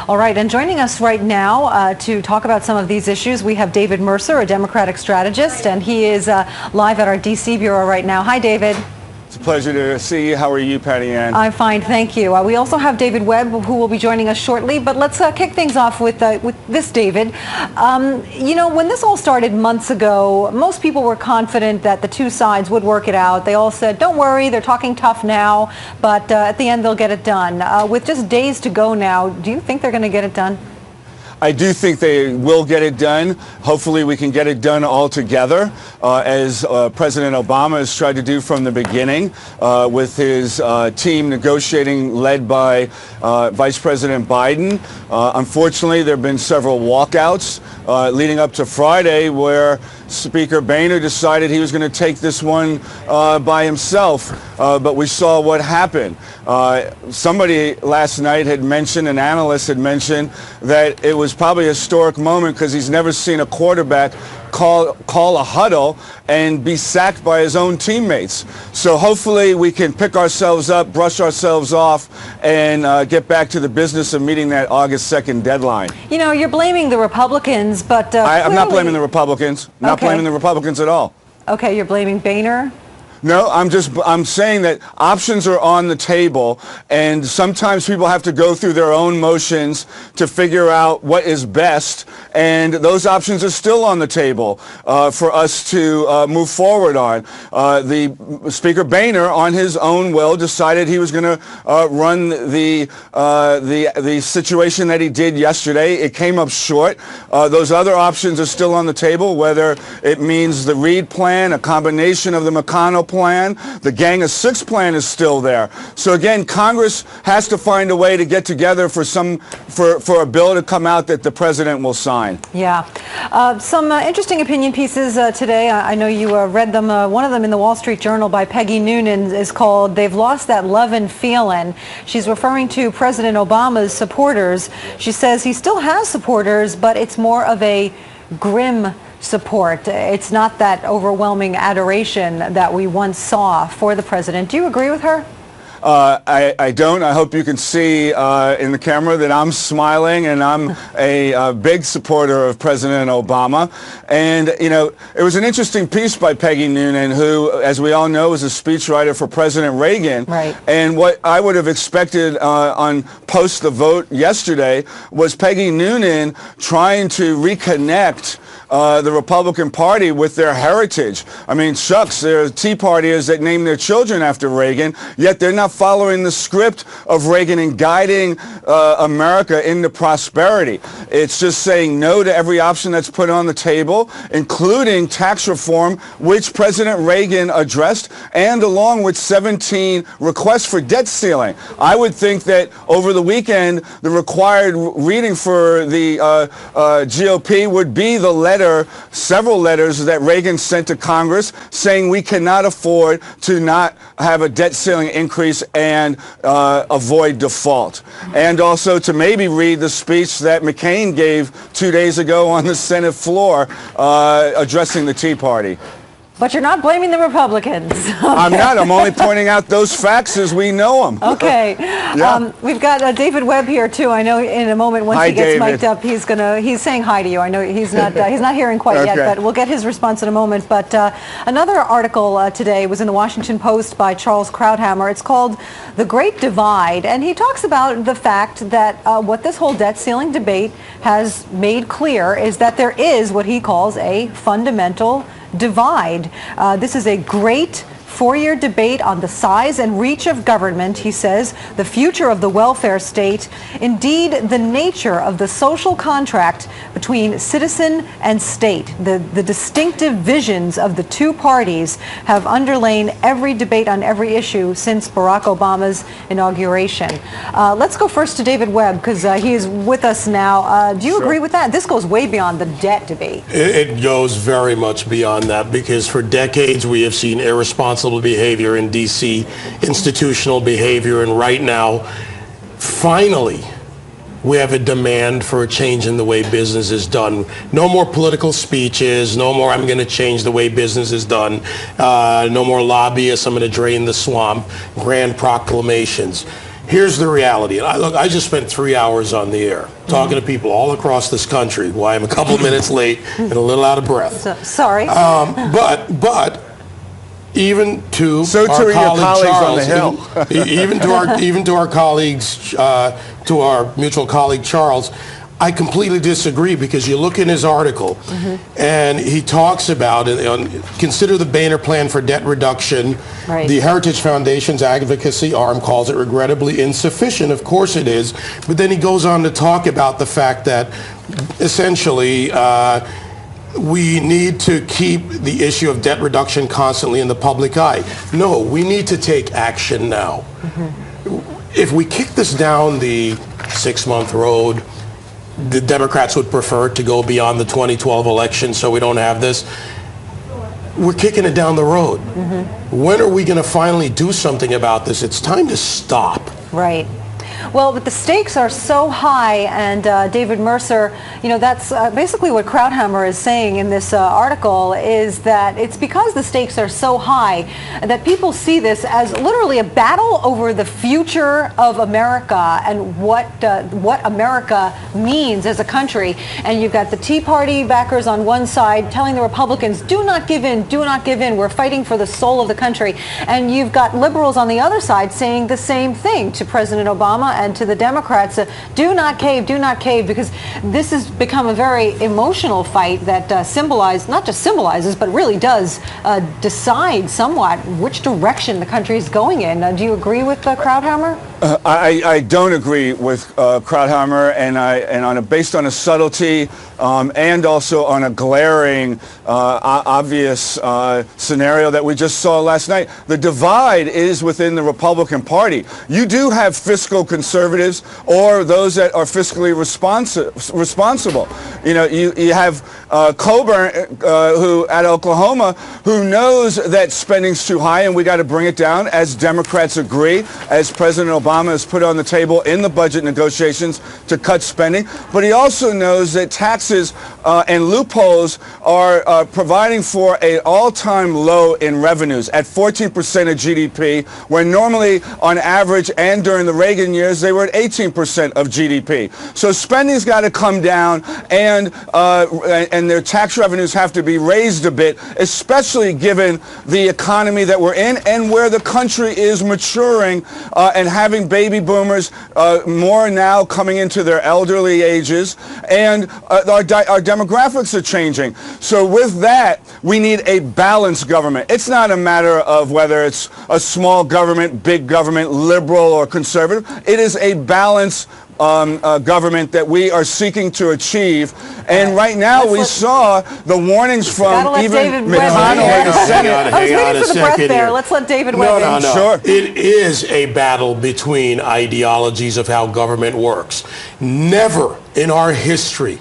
All right, and joining us right now to talk about some of these issues, we have David Mercer, a Democratic strategist, and he is live at our D.C. bureau right now. Hi, David. It's a pleasure to see you. How are you, Patty Ann? I'm fine, thank you. We also have David Webb, who will be joining us shortly, but let's kick things off with this, David. You know, when this all started months ago, most people were confident that the two sides would work it out. They all said, don't worry, they're talking tough now, but at the end they'll get it done. With just days to go now, do you think they're going to get it done? I do think they will get it done. Hopefully we can get it done all together, as President Obama has tried to do from the beginning, with his team negotiating led by Vice President Biden. Unfortunately, there have been several walkouts leading up to Friday where Speaker Boehner decided he was going to take this one by himself, but we saw what happened. Somebody last night had mentioned, an analyst had mentioned, that it was probably a historic moment because he's never seen a quarterback call a huddle and be sacked by his own teammates. So hopefully we can pick ourselves up, brush ourselves off, and get back to the business of meeting that August 2nd deadline. You know, you're blaming the Republicans, but I'm not blaming the Republicans. Not blaming the Republicans at all. Okay, you're blaming Boehner? No, I'm saying that options are on the table, and sometimes people have to go through their own motions to figure out what is best, and those options are still on the table for us to move forward on. The Speaker Boehner, on his own will, decided he was going to run the situation that he did yesterday. It came up short. Those other options are still on the table, whether it means the Reid plan, a combination of the McConnell plan, the Gang of Six plan is still there. So again, Congress has to find a way to get together for a bill to come out that the president will sign. Yeah. Some interesting opinion pieces today. I know you read them. One of them in the Wall Street Journal by Peggy Noonan is called "They've Lost That Lovin' Feelin'." She's referring to President Obama's supporters. She says he still has supporters, but it's more of a grim support. It's not that overwhelming adoration that we once saw for the president. Do you agree with her? I don't. I hope you can see in the camera that I'm smiling, and I'm a big supporter of President Obama. And, you know, it was an interesting piece by Peggy Noonan, who, as we all know, is a speechwriter for President Reagan. Right. And what I would have expected on post the vote yesterday was Peggy Noonan trying to reconnect the Republican Party with their heritage. I mean, shucks, there are Tea Partiers that name their children after Reagan, yet they're not following the script of Reagan and guiding America into prosperity. It's just saying no to every option that's put on the table, including tax reform, which President Reagan addressed, and along with 17 requests for debt ceiling. I would think that over the weekend, the required reading for the GOP would be the several letters that Reagan sent to Congress saying we cannot afford to not have a debt ceiling increase and avoid default. And also to maybe read the speech that McCain gave 2 days ago on the Senate floor addressing the Tea Party. But you're not blaming the Republicans. Okay. I'm not. I'm only pointing out those facts as we know them. Okay. Yeah. We've got David Webb here too. I know in a moment once hi, he gets David. mic'd up, he's saying hi to you. I know he's not hearing quite yet, but we'll get his response in a moment. But another article today was in the Washington Post by Charles Krauthammer. It's called "The Great Divide," and he talks about the fact that what this whole debt ceiling debate has made clear is that there is what he calls a fundamental divide. This is a great four-year debate on the size and reach of government, he says, the future of the welfare state, indeed the nature of the social contract between citizen and state. The distinctive visions of the two parties have underlain every debate on every issue since Barack Obama's inauguration. Let's go first to David Webb, because he is with us now. Do you agree with that? This goes way beyond the debt debate. It goes very much beyond that, because for decades we have seen irresponsible behavior in D.C., institutional behavior, and right now, finally, we have a demand for a change in the way business is done. No more political speeches, no more "I'm going to change the way business is done," no more lobbyists, "I'm going to drain the swamp," grand proclamations. Here's the reality. And look, I just spent 3 hours on the air talking to people all across this country. Why I'm a couple minutes late and a little out of breath. Sorry. But even to so our to colleague colleagues Charles, on the Hill. even to our colleagues, to our mutual colleague Charles, I completely disagree, because you look in his article and he talks about it. Consider the Boehner Plan for debt reduction. Right. The Heritage Foundation's advocacy arm calls it regrettably insufficient. Of course it is. But then he goes on to talk about the fact that essentially we need to keep the issue of debt reduction constantly in the public eye. No, we need to take action now. If we kick this down the 6-month road, the Democrats would prefer to go beyond the 2012 election so we don't have this. We're kicking it down the road. When are we going to finally do something about this? It's time to stop. Right. Well, but the stakes are so high, and David Mercer, you know, that's basically what Krauthammer is saying in this article, is that it's because the stakes are so high that people see this as literally a battle over the future of America and what America means as a country. And you've got the Tea Party backers on one side telling the Republicans, do not give in, do not give in, we're fighting for the soul of the country. And you've got liberals on the other side saying the same thing to President Obama and to the Democrats, do not cave, because this has become a very emotional fight that not just symbolizes, but really does decide somewhat which direction the country is going in. Do you agree with Krauthammer? I don't agree with Krauthammer, and based on a subtlety and also on a glaring, obvious scenario that we just saw last night. The divide is within the Republican Party. You do have fiscal conservatives or those that are fiscally responsible. You know, you have Coburn, who at Oklahoma, who knows that spending's too high and we got to bring it down, as Democrats agree, as President Obama has put on the table in the budget negotiations to cut spending. But he also knows that taxes and loopholes are providing for an all-time low in revenues at 14% of GDP, when normally on average and during the Reagan years they were at 18% of GDP. So spending's got to come down, and their tax revenues have to be raised a bit, especially given the economy that we're in and where the country is maturing and having baby boomers more now coming into their elderly ages, and our demographics are changing. So with that, we need a balanced government. It's not a matter of whether it's a small government, big government, liberal or conservative. It is a balanced government that we are seeking to achieve. And right now we saw the warnings from even McConnell in the Senate. I was waiting for the breath there. Let's let David weigh in. No. Sure. It is a battle between ideologies of how government works. Never in our history,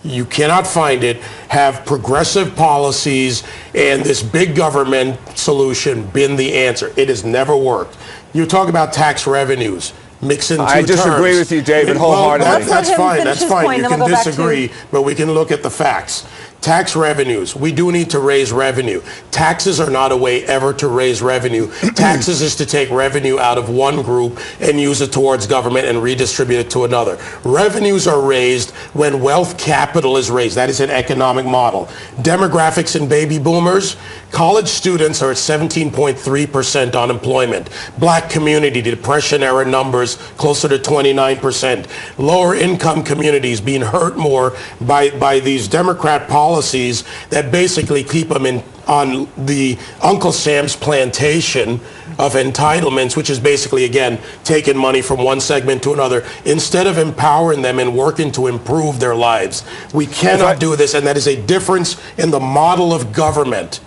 you cannot find it, have progressive policies and this big government solution been the answer. It has never worked. You talk about tax revenues. Mixing two I disagree terms. with you, David, wholeheartedly. Well, that's fine. That's fine. You can disagree, to... but we can look at the facts. Tax revenues. We do need to raise revenue. Taxes are not a way ever to raise revenue. Taxes is to take revenue out of one group and use it towards government and redistribute it to another. Revenues are raised when wealth capital is raised. That is an economic model. Demographics and baby boomers. College students are at 17.3% unemployment. Black community, Depression era numbers closer to 29%. Lower income communities being hurt more by these Democrat policies that basically keep them on the Uncle Sam's plantation of entitlements, which is basically, again, taking money from one segment to another, instead of empowering them and working to improve their lives. We cannot do this, and that is a difference in the model of government.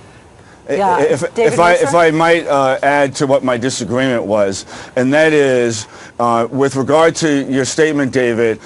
Yeah. If I might add to what my disagreement was, and that is with regard to your statement, David,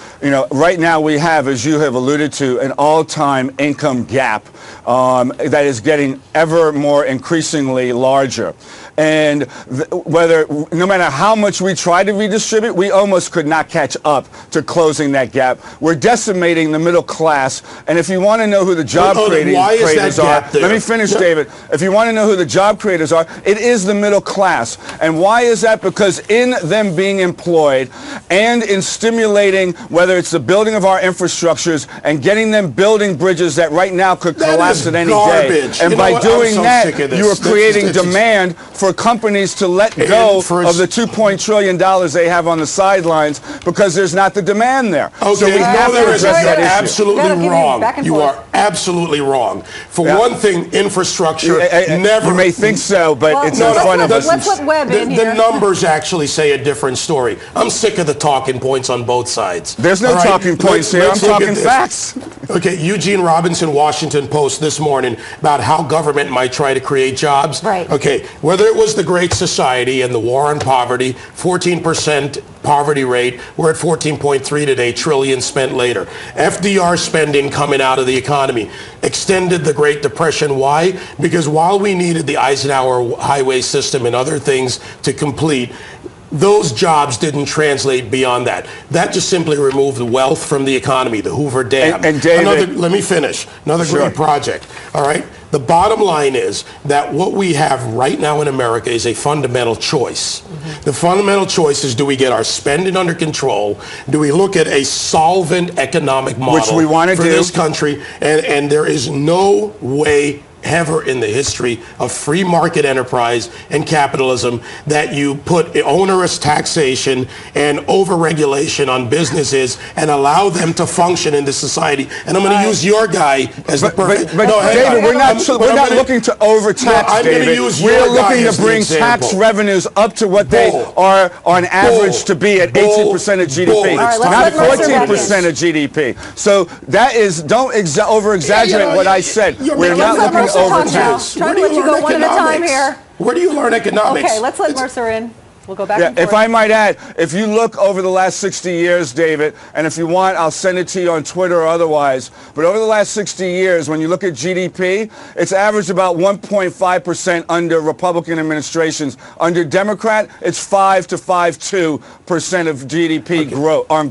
right now we have, as you have alluded to, an all-time income gap that is getting ever more increasingly larger. And no matter how much we try to redistribute, we almost could not catch up to closing that gap. We're decimating the middle class. And if you want to know who the job creators are, let me finish, David. If you want to know who the job creators are, it is the middle class. And why is that? Because in them being employed and in stimulating, whether it's the building of our infrastructures and getting them building bridges that right now could collapse at any day. And by doing that, you are creating demand for companies to let go of the $2 trillion they have on the sidelines because there's not the demand there. Okay, so we have to address that issue. Absolutely wrong. You are absolutely wrong. For one thing, infrastructure never... You may think so, but it's in front of us. Let's put Webb in here. The numbers actually say a different story. I'm sick of the talking points on both sides. There's no talking points here. I'm talking facts. Okay, Eugene Robinson, Washington Post this morning about how government might try to create jobs. Right. Okay, whether it was the Great Society and the war on poverty, 14% poverty rate, we're at 14.3 today, trillion spent later. FDR spending coming out of the economy extended the Great Depression. Why? Because while we needed the Eisenhower highway system and other things to complete, those jobs didn't translate beyond that. That just simply removed wealth from the economy, the Hoover Dam. And David, let me finish. Another great project, all right? The bottom line is that what we have right now in America is a fundamental choice. The fundamental choice is, do we get our spending under control? Do we look at a solvent economic model which we want to for this country? And there is no way ever in the history of free market enterprise and capitalism that you put onerous taxation and overregulation on businesses and allow them to function in the society. And I'm going to use your guy as the perfect... But David, we're not looking to overtax, David. We're looking to bring tax revenues up to what they are on average to be at 18% of GDP, not 14% of GDP. So that is, don't over-exaggerate what I said. We're not looking to overtax. Trying to let you go one at a time here. Where do you learn economics? Okay, let's let Mercer in. We'll go back and forth. If I might add, if you look over the last 60 years, David, and if you want, I'll send it to you on Twitter or otherwise, but over the last 60 years, when you look at GDP, it's averaged about 1.5% under Republican administrations. Under Democrat, it's 5 to 5.2% of GDP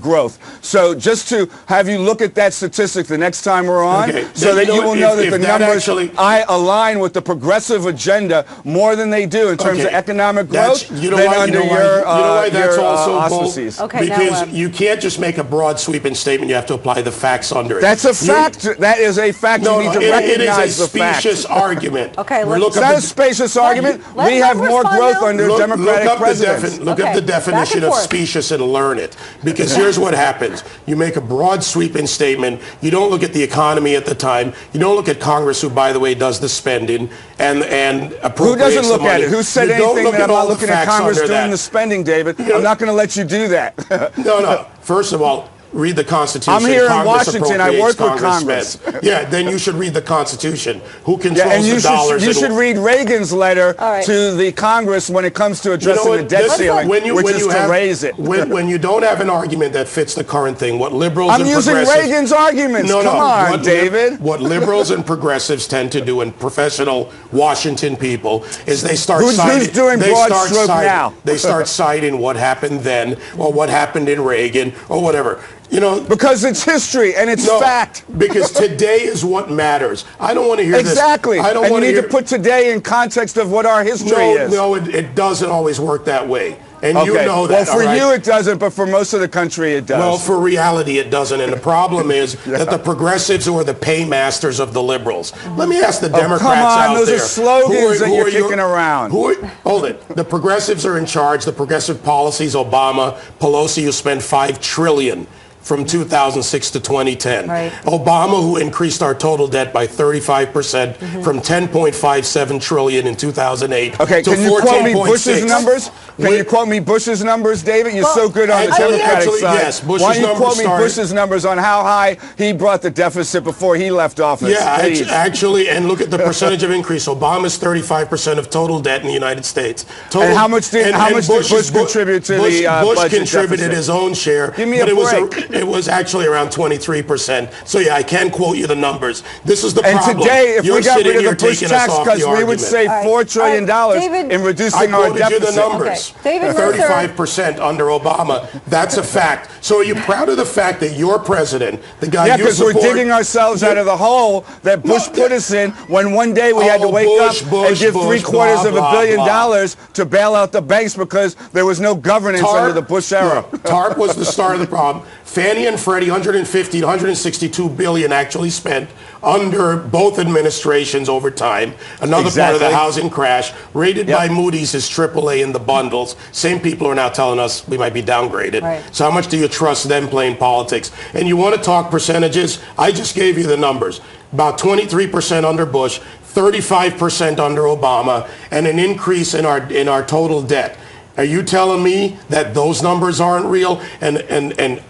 growth. So just to have you look at that statistic the next time we're on, so that you will know that the numbers align with the progressive agenda more than they do in terms of economic growth. You know why that's also auspices. Because you can't just make a broad sweeping statement. You have to apply the facts under it. That's a fact. That is a fact. You need to recognize the fact. It is a specious argument. Okay, it's not a spacious argument. We have more growth under Democratic presidents. Look up the definition of specious and learn it. Because here's what happens. You make a broad sweeping statement. You don't look at the economy at the time. You don't look at Congress, who, by the way, does the spending and appropriates. Who doesn't look at it? Who said anything that I'm not looking at Congress doing the spending, David? I'm not going to let you do that. No. First of all, read the Constitution. I'm here in Washington. I work with Congress. Yeah, then you should read the Constitution. Who controls the dollars? You should read Reagan's letter to the Congress when it comes to addressing the debt ceiling, which is to raise it. When you don't have an argument that fits the current thing, what liberals and progressives... I'm using Reagan's arguments. Come on, David. What liberals and progressives tend to do, and professional Washington people, is they start citing... Who's doing broad stroke now? They start citing what happened then, or what happened in Reagan, or whatever. Because it's history and it's fact. Because today is what matters. I don't want to hear this. Exactly. And you need to put today in context of what our history is. No, it doesn't always work that way. And you know that. Well, for you it doesn't, but for most of the country it does. Well, for reality it doesn't. And the problem is that the progressives are the paymasters of the liberals. Let me ask the Democrats out there. Those are slogans that you're kicking around. Hold it. The progressives are in charge. The progressive policies, Obama, Pelosi, who spent $5 trillion from 2006 to 2010. Obama, who increased our total debt by 35% from 10.57 trillion in 2008 to 14.6. Okay, can you quote me Bush's numbers? Can you quote me me Bush's numbers, David? You're so good on the Democratic side. Yes, Bush's Why don't you numbers quote me Bush's numbers on how high he brought the deficit before he left office? Yeah, actually, and look at the percentage of increase. Obama's 35% of total debt in the United States. And how much did Bush contribute to the Bush budget contributed deficit? his own share. Give me a break. It was actually around 23%. So yeah, I can quote you the numbers. This is the and problem. Today, if You're we got rid of the Bush taking tax us off cuts, the we would argument. save $4 trillion in reducing our deficit. I quoted you the numbers. Okay. David Mercer. 35% under Obama. That's a fact. So are you proud of the fact that your president, the guy you support... Yeah, because we're digging ourselves out of the hole that Bush put us in when one day we had to wake up and give $750 million to bail out the banks because there was no governance under the Bush era. TARP was the start of the problem. Fannie and Freddie, 150 to 162 billion actually spent under both administrations over time. Another part of the housing crash, rated by Moody's as AAA in the bundles. Same people are now telling us we might be downgraded. Right. So how much do you trust them playing politics? And you want to talk percentages? I just gave you the numbers. About 23% under Bush, 35% under Obama, and an increase in our total debt. Are you telling me that those numbers aren't real? And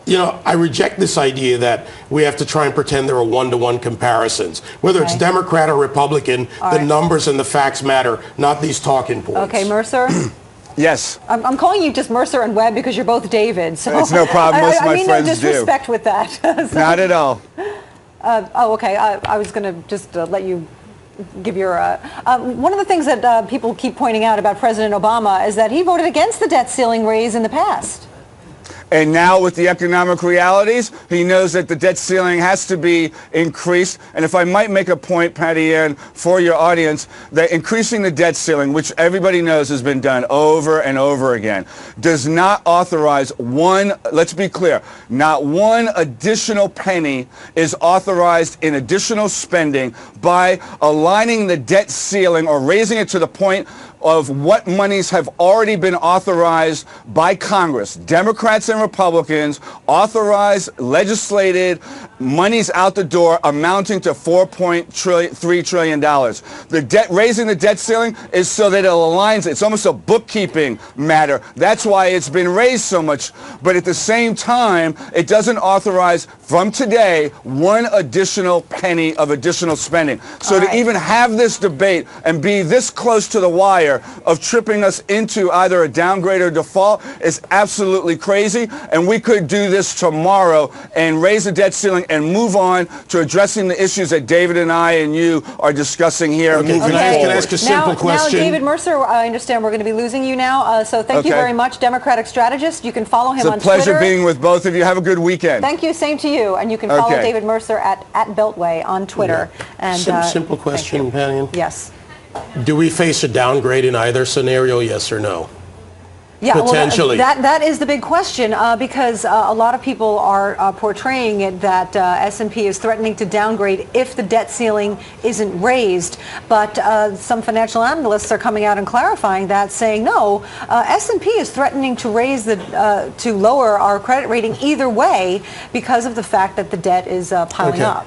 you know, I reject this idea that we have to try and pretend there are one-to-one comparisons. Whether it's Democrat or Republican, the numbers and the facts matter, not these talking points. Okay, Mercer? Yes. I'm calling you just Mercer and Webb because you're both David. So it's no problem. Most of my friends do. I mean no disrespect with that. So, not at all. Okay. I was going to just let you give your... one of the things that people keep pointing out about President Obama is that he voted against the debt ceiling raise in the past. And now with the economic realities, he knows that the debt ceiling has to be increased. And if I might make a point, Patty Ann, for your audience, that increasing the debt ceiling, which everybody knows has been done over and over again, does not authorize one, let's be clear, not one additional penny is authorized in additional spending by aligning the debt ceiling or raising it to the point of what monies have already been authorized by Congress. Democrats and Republicans authorized, legislated monies out the door amounting to $4.3 trillion. The debt, raising the debt ceiling is so that it aligns. It's almost a bookkeeping matter. That's why it's been raised so much. But at the same time, it doesn't authorize from today one additional penny of additional spending. So to even have this debate and be this close to the wire of tripping us into either a downgrade or default is absolutely crazy. And we could do this tomorrow and raise the debt ceiling and move on to addressing the issues that David and I and you are discussing here. Can I ask a simple question? Now, David Mercer, I understand we're going to be losing you now. So thank you very much, Democratic strategist. You can follow him on Twitter. It's a pleasure being with both of you. Have a good weekend. Thank you. Same to you. And you can follow David Mercer at Beltway on Twitter. And simple question, Patty. Yes. Do we face a downgrade in either scenario, yes or no? Yeah, potentially. Well, that is the big question because a lot of people are portraying it that S&P is threatening to downgrade if the debt ceiling isn't raised. But some financial analysts are coming out and clarifying that, saying no, S&P is threatening to raise to lower our credit rating either way because of the fact that the debt is piling up.